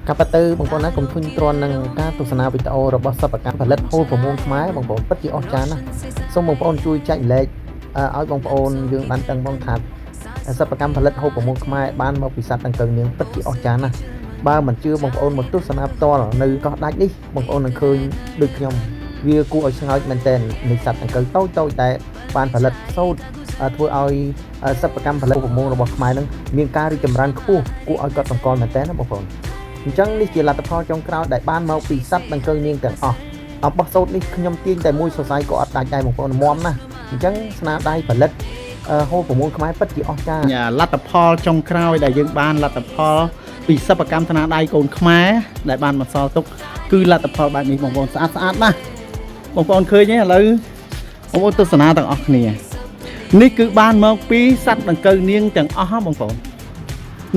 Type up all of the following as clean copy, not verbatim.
កាប់ទៅបងប្អូនណាកុំធុញទ្រាន់នឹងការទស្សនាវីដេអូរបស់សិប្បកម្មផលិតហូលប្រមូលខ្មែរបងប្អូនពិតជាអស្ចារ្យណាស់សូមបងប្អូនជួយចែករំលែកឲ្យបងប្អូនយើងបានដឹងផងថាសិប្បកម្មផលិតហូលប្រមូលខ្មែរបានមកពីសត្វដង្កូវនាងពិតជាអស្ចារ្យណាស់បើមិនជឿបងប្អូនមកទស្សនាផ្ទាល់នៅកោះដាច់នេះបងប្អូននឹងឃើញដូចខ្ញុំវាគួរឲ្យឆ្ងើចមែនទែននៃសត្វដង្កូវតូចៗដែលបានផលិតសូត្រធ្វើឲ្យសិប្បកម្មផលិតប្រមូលរបស់ខ្មែរនឹងមានការរីកចម្រើនខ្ពស់គួរឲ្យកត់សម្គាល់មែនទែនណាបងប្អូនអញ្ចឹងនេះជាលទ្ធផលចុងក្រោយដែលបានមកពីសត្វដង្កូវនាងទាំងអស់អំបោះសូត្រនេះខ្ញុំទាញតែមួយសរសៃក៏អត់ដាច់ដែរបងប្អូនមុំណាអញ្ចឹងស្នាដៃផលិតហូលប្រមូលខ្មែរពិតជាអស្ចារ្យលទ្ធផលចុងក្រោយដែលយើងបានលទ្ធផលពីសិប្បកម្មស្នាដៃកូនខ្មែរដែលបានបន្សល់ទុកគឺលទ្ធផលបែបនេះបងប្អូនស្អាតណាស់បងប្អូនឃើញទេឥឡូវបងប្អូនទស្សនាទាំងអស់គ្នានេះគឺបានមកពីសត្វដង្កូវនាងទាំងអស់បងប្អូន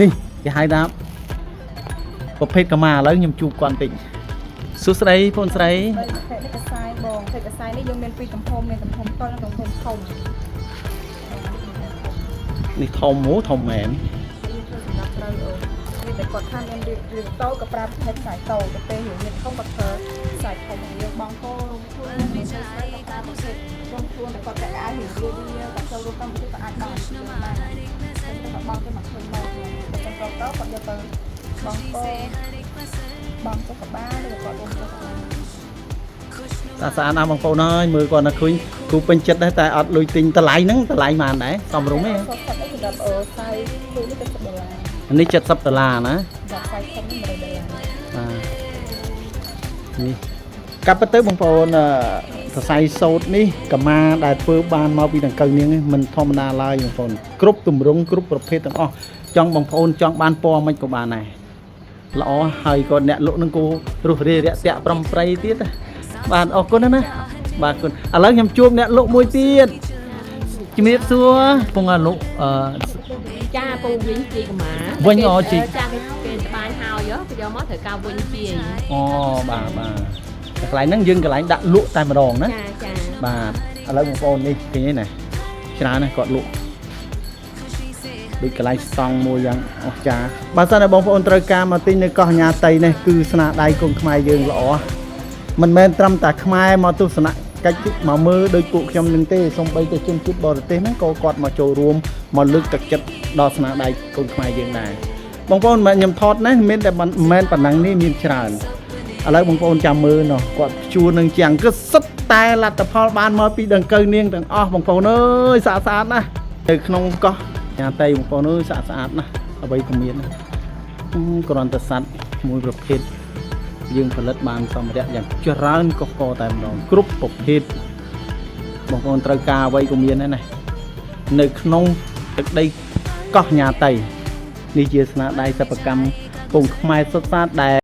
នេះគេហៅថាប្រភេទកម្មាឥឡូវខ្ញុំជួបគាត់បន្តិចសួស្ដីបងស្រីកសាយបងកសាយនេះយើងមានពីរទំហំមានទំហំតូចនិងទំហំធំនេះធំធំមែនសម្រាប់ត្រូវអូតែគាត់ថាមានរឿងតូចក៏ប្រាប់ផ្នែកខ្សែតូចទៅពេលរឿងមានធំគាត់ធ្វើខ្សែធំយើងបងកូនខ្លួនមានខ្សែស្រីក៏ប្រាប់ប្រភេទបងខ្លួនតែគាត់តែអាចរឿងវាគាត់ចូលរួមកម្មវិធីក៏អាចបានបានតែបងទៅមកខ្លួនមកតែចឹងក៏គាត់យកទៅបងកូនបងចុះកបានឬគាត់បងចុះកបានស្អាតណាស់បងប្អូនអើយមើលគាត់ណាឃើញគ្រូពេញចិត្តដែរតែអត់លុយទិញតម្លៃហ្នឹងតម្លៃប៉ុន្មានដែរសមរម្យទេសម្រាប់ខ្សែគូនេះ$70នេះ$70ណាដល់ខ្សែធំនេះ$100នេះកាប់ទៅបងប្អូនសរសៃសូត្រនេះកម្មាដែលធ្វើបានមកពីដង្កូវនាងមិនធម្មតាឡើយបងប្អូនគ្រប់ទម្រង់គ្រប់ប្រភេទទាំងអស់ចង់បងប្អូនចង់បានពណ៌មិនក៏បានដែរល្អហើយក៏អ្នកលក់នឹងគូរស់រាយរាក់ទាក់ប្រំប្រៃទៀតបាទអរគុណណាបាទគុណឥឡូវខ្ញុំជួបអ្នកលក់មួយទៀតជំរាបសួរពងលក់ចាពងវិញជីកម្មាវិញអជីចាគេត្បាញហើយគេយកមកត្រូវការវិញជីអូបាទកន្លែងហ្នឹងយើងកន្លែងដាក់លក់តែម្ដងណាចាបាទឥឡូវបងប្អូននេះឃើញទេណាច្រើនណាស់គាត់លក់ដូចកន្លែងស្តង់មួយយ៉ាងអស្ចារ្យបើសិនតែបងប្អូនត្រូវការមកទិញនៅកោះញ៉ាតៃនេះគឺស្នាដៃកូនខ្មែរយើងល្អមិនមែនត្រឹមតែខ្មែរមកទស្សនកិច្ចមកមើលដោយពួកខ្ញុំនឹងទេសូម្បីតែជនជាតិបរទេសហ្នឹងក៏គាត់មកចូលរួមមកលើកទឹកចិត្តដល់ស្នាដៃកូនខ្មែរយើងដែរបងប្អូនខ្ញុំថតណាមានតែមិនមែនប៉ុណ្ណឹងនេះមានច្រើនឥឡូវបងប្អូនចាំមើលនោះគាត់ជួរនឹងជាងគឺសិតតែលទ្ធផលបានមកពីដង្កូវនាងទាំងអស់បងប្អូនអើយស្អាតណាស់នៅក្នុងកោះញ៉ាតៃបងប្អូនអើយស្អាតណាស់អ្វីក៏មានគ្រាន់តែសัตว์មួយប្រភេទយើងផលិតបានសម្ភារៈយ៉ាងច្រើនកុះកតែម្ដងគ្រប់ប្រភេទបងប្អូនត្រូវការអ្វីក៏មានដែរណានៅក្នុងទឹកដីកោះញ៉ាតៃនេះជាស្នាដៃសិប្បកម្មកូនខ្មែរសុទ្ធសាធដែល